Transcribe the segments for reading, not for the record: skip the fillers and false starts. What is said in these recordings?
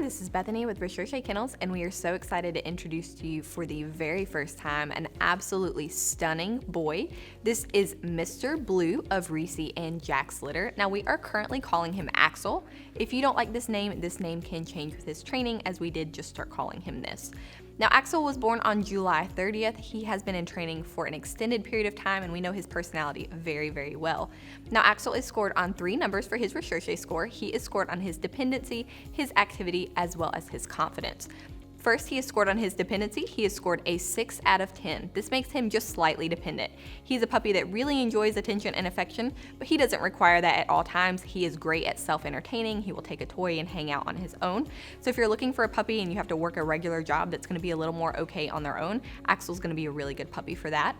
this is Bethany with Recherche Kennels, and we are so excited to introduce to you for the very first time an absolutely stunning boy. This is Mr. Blue of Reece and Jack's litter. Now, we are currently calling him Axel. If you don't like this name can change with his training, as we did just start calling him this. Now, Axel was born on July 30th. He has been in training for an extended period of time, and we know his personality very, very well. Now, Axel is scored on 3 numbers for his Recherche score. He is scored on his dependency, his activity, as well as his confidence. First, he is scored on his dependency. He is scored a 6 out of 10. This makes him just slightly dependent. He's a puppy that really enjoys attention and affection, but he doesn't require that at all times. He is great at self-entertaining. He will take a toy and hang out on his own. So if you're looking for a puppy and you have to work a regular job that's going to be a little more okay on their own, Axel's going to be a really good puppy for that.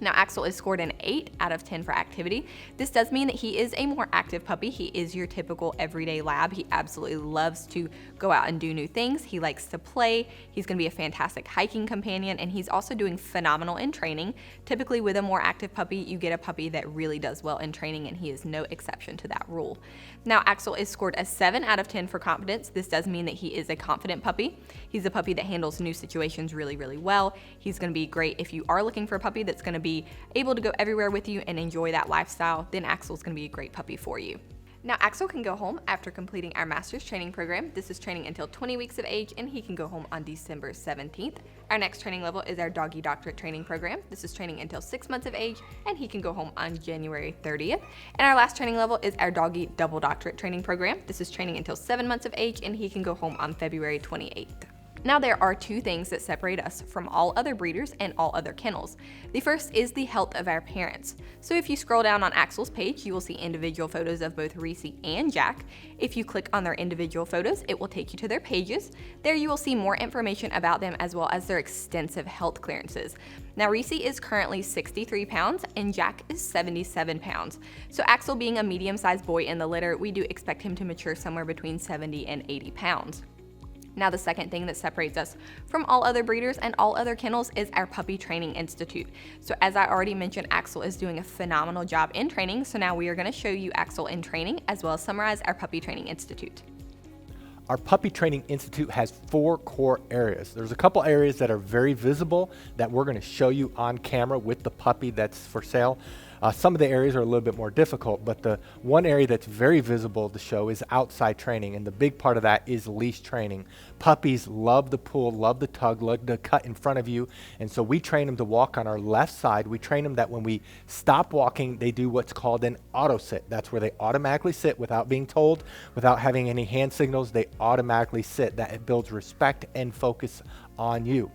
Now, Axel is scored an 8 out of 10 for activity. This does mean that he is a more active puppy. He is your typical everyday lab. He absolutely loves to go out and do new things. He likes to play. He's going to be a fantastic hiking companion, and he's also doing phenomenal in training. Typically, with a more active puppy, you get a puppy that really does well in training, and he is no exception to that rule. Now, Axel is scored a 7 out of 10 for confidence. This does mean that he is a confident puppy. He's a puppy that handles new situations really, really well. He's going to be great if you are looking for a puppy that's going to be able to go everywhere with you and enjoy that lifestyle. Then Axel's going to be a great puppy for you. Now, Axel can go home after completing our master's training program. This is training until 20 weeks of age, and he can go home on December 17th. Our next training level is our doggy doctorate training program. This is training until 6 months of age, and he can go home on January 30th. And our last training level is our doggy double doctorate training program. This is training until 7 months of age, and he can go home on February 28th. Now, there are 2 things that separate us from all other breeders and all other kennels. The first is the health of our parents. So if you scroll down on Axel's page, you will see individual photos of both Reece and Jack. If you click on their individual photos, it will take you to their pages. There you will see more information about them as well as their extensive health clearances. Now, Reece is currently 63 pounds and Jack is 77 pounds. So Axel, being a medium-sized boy in the litter, we do expect him to mature somewhere between 70 and 80 pounds. Now, the second thing that separates us from all other breeders and all other kennels is our Puppy Training Institute. So as I already mentioned, Axel is doing a phenomenal job in training. So now we are going to show you Axel in training as well as summarize our Puppy Training Institute. Our Puppy Training Institute has 4 core areas. There's a couple areas that are very visible that we're going to show you on camera with the puppy that's for sale. Some of the areas are a little bit more difficult, but the one area that's very visible to show is outside training, and the big part of that is leash training. Puppies love the pull, love the tug, love the cut in front of you, and so we train them to walk on our left side. We train them that when we stop walking, they do what's called an auto sit. That's where they automatically sit without being told, without having any hand signals. They automatically sit. That it builds respect and focus on you.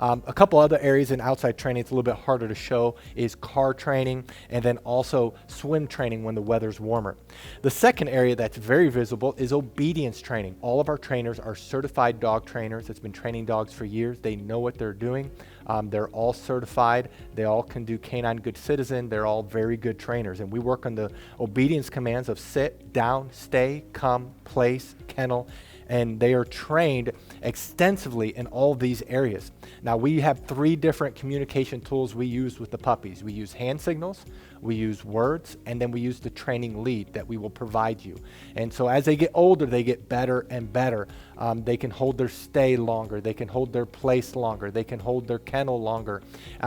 A couple other areas in outside training it's a little bit harder to show is car training and then also swim training when the weather's warmer. The second area that's very visible is obedience training. All of our trainers are certified dog trainers that's been training dogs for years. They know what they're doing. They're all certified. They all can do canine good citizen. They're all very good trainers, and we work on the obedience commands of sit, down, stay, come, place, kennel, and they are trained extensively in all these areas. Now, we have 3 different communication tools we use with the puppies. We use hand signals, we use words, and then we use the training lead that we will provide you. And so as they get older, they get better and better. They can hold their stay longer, they can hold their place longer, they can hold their kennel longer.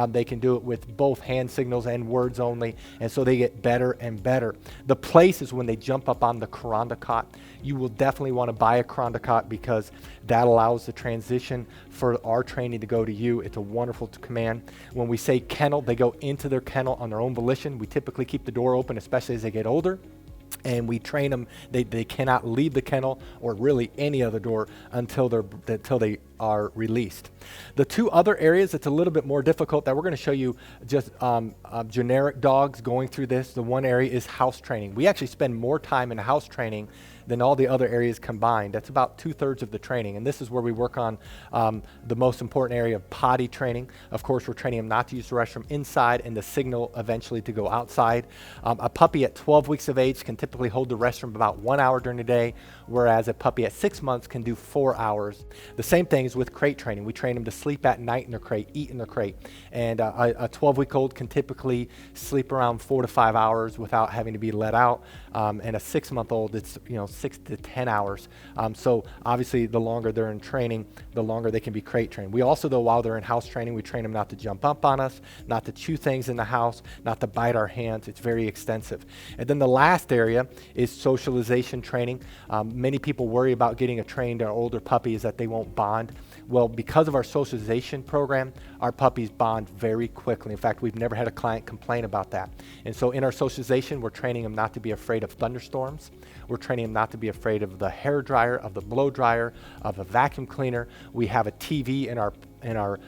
They can do it with both hand signals and words only, and so they get better and better. The place is when they jump up on the Kuranda cot. You will definitely want to buy a Kuranda cot because that allows the transition for our training to go to you. It's a wonderful command. When we say kennel, they go into their kennel on their own volition. We typically keep the door open, especially as they get older. And we train them, they cannot leave the kennel or really any other door until they are released. The 2 other areas that's a little bit more difficult that we're going to show you just generic dogs going through this. The one area is house training. We actually spend more time in house training than all the other areas combined. That's about 2/3 of the training, and this is where we work on the most important area of potty training. Of course, we're training them not to use the restroom inside and the signal eventually to go outside. A puppy at 12 weeks of age can typically hold the restroom about 1 hour during the day, whereas a puppy at 6 months can do 4 hours. The same thing is with crate training. We train them to sleep at night in their crate, eat in their crate, and a 12-week-old can typically sleep around 4 to 5 hours without having to be let out, and a 6-month-old, it's 6 to 10 hours. So obviously the longer they're in training, the longer they can be crate trained. We also, though, while they're in house training, we train them not to jump up on us, not to chew things in the house, not to bite our hands. It's very extensive. And then the last area is socialization training. Many people worry about getting a trained or older puppy is that they won't bond. Well, because of our socialization program, our puppies bond very quickly. In fact, we've never had a client complain about that. And so in our socialization, we're training them not to be afraid of thunderstorms. We're training them not to be afraid of the hair dryer, of the blow dryer, of a vacuum cleaner. We have a TV in our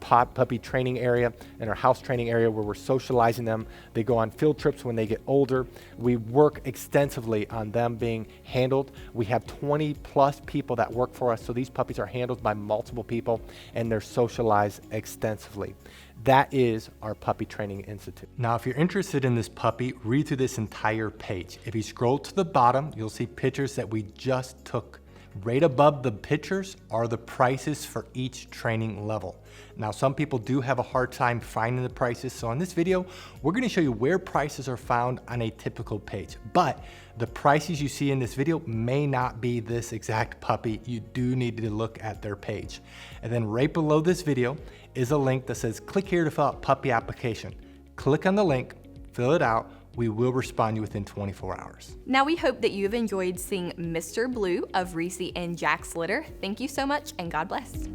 puppy training area, in our house training area, where we're socializing them. They go on field trips when they get older. We work extensively on them being handled. We have 20 plus people that work for us, so these puppies are handled by multiple people and they're socialized extensively. That is our Puppy Training Institute. Now, if you're interested in this puppy, read through this entire page. If you scroll to the bottom, you'll see pictures that we just took. Right above the pictures are the prices for each training level. Now, some people do have a hard time finding the prices, so in this video, we're going to show you where prices are found on a typical page. But the prices you see in this video may not be this exact puppy. You do need to look at their page. And then right below this video is a link that says, click here to fill out puppy application. Click on the link, fill it out. We will respond to you within 24 hours. Now we hope that you've enjoyed seeing Mr. Blue of Reece and Jack's litter. Thank you so much and God bless.